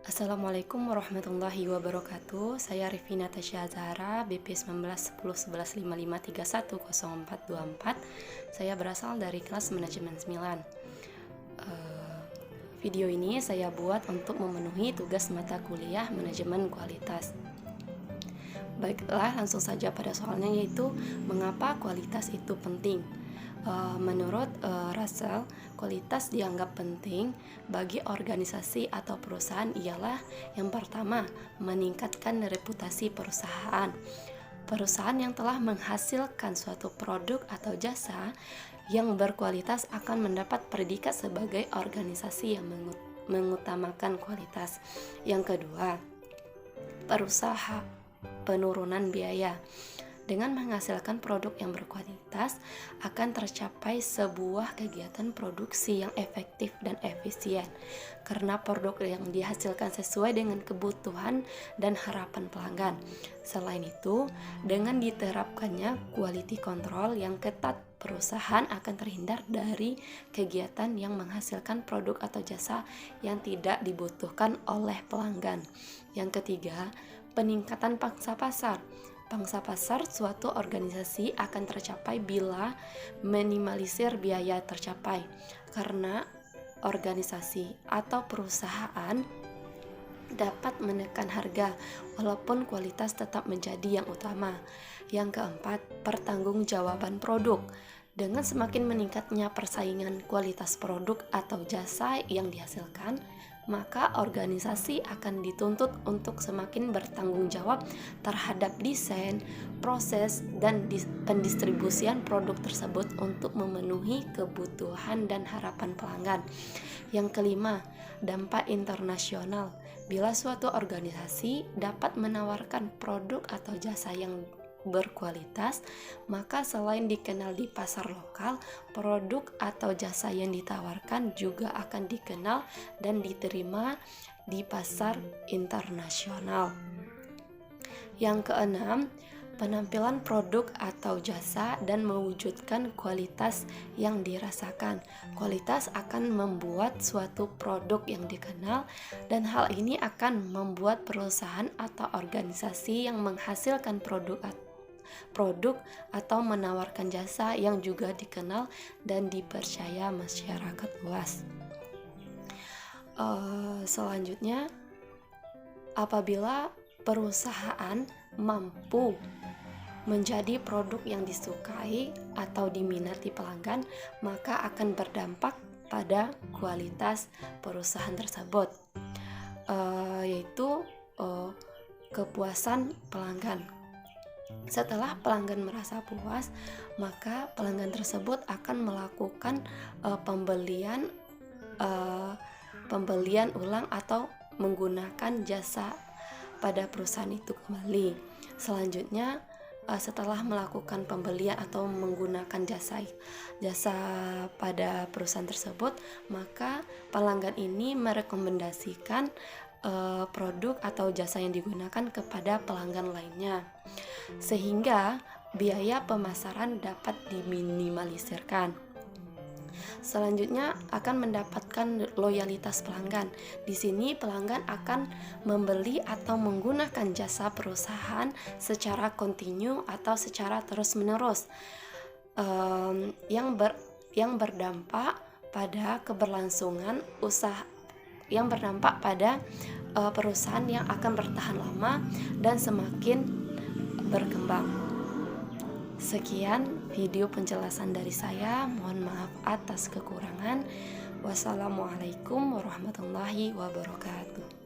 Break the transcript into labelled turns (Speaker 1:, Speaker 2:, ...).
Speaker 1: Assalamualaikum warahmatullahi wabarakatuh. Saya Rifina Tasya Zahra, BP 19101155310424. Saya berasal dari kelas manajemen 9. Video ini saya buat untuk memenuhi tugas mata kuliah manajemen kualitas. Baiklah, langsung saja pada soalnya, yaitu mengapa kualitas itu penting. Menurut Russell, kualitas dianggap penting bagi organisasi atau perusahaan ialah yang pertama, meningkatkan reputasi perusahaan. Perusahaan yang telah menghasilkan suatu produk atau jasa yang berkualitas akan mendapat predikat sebagai organisasi yang mengutamakan kualitas. Yang kedua, penurunan biaya. Dengan menghasilkan produk yang berkualitas, akan tercapai sebuah kegiatan produksi yang efektif dan efisien, karena produk yang dihasilkan sesuai dengan kebutuhan dan harapan pelanggan. Selain itu, dengan diterapkannya quality control yang ketat, perusahaan akan terhindar dari kegiatan yang menghasilkan produk atau jasa yang tidak dibutuhkan oleh pelanggan. Yang ketiga, peningkatan pangsa pasar. Pangsa pasar suatu organisasi akan tercapai bila minimalisir biaya tercapai, karena organisasi atau perusahaan dapat menekan harga walaupun kualitas tetap menjadi yang utama. Yang keempat, pertanggungjawaban produk. Dengan semakin meningkatnya persaingan kualitas produk atau jasa yang dihasilkan, maka organisasi akan dituntut untuk semakin bertanggung jawab terhadap desain, proses, dan pendistribusian produk tersebut untuk memenuhi kebutuhan dan harapan pelanggan. Yang kelima, dampak internasional. Bila suatu organisasi dapat menawarkan produk atau jasa yang berkualitas, maka selain dikenal di pasar lokal, produk atau jasa yang ditawarkan juga akan dikenal dan diterima di pasar internasional. Yang keenam, penampilan produk atau jasa dan mewujudkan kualitas yang dirasakan. Kualitas akan membuat suatu produk yang dikenal, dan hal ini akan membuat perusahaan atau organisasi yang menghasilkan produk atau menawarkan jasa yang juga dikenal dan dipercaya masyarakat luas. Selanjutnya, apabila perusahaan mampu menjadi produk yang disukai atau diminati pelanggan, maka akan berdampak pada kualitas perusahaan tersebut, yaitu kepuasan pelanggan. Setelah pelanggan merasa puas, maka pelanggan tersebut akan melakukan pembelian ulang atau menggunakan jasa pada perusahaan itu kembali. Selanjutnya, setelah melakukan pembelian atau menggunakan jasa pada perusahaan tersebut, maka pelanggan ini merekomendasikan produk atau jasa yang digunakan kepada pelanggan lainnya, sehingga biaya pemasaran dapat diminimalisirkan. Selanjutnya akan mendapatkan loyalitas pelanggan. Di sini pelanggan akan membeli atau menggunakan jasa perusahaan secara kontinu atau secara terus-menerus, yang berdampak pada keberlangsungan usaha, yang berdampak pada perusahaan yang akan bertahan lama dan semakin berkembang. Sekian video penjelasan dari saya. Mohon maaf atas kekurangan. Wassalamualaikum warahmatullahi wabarakatuh.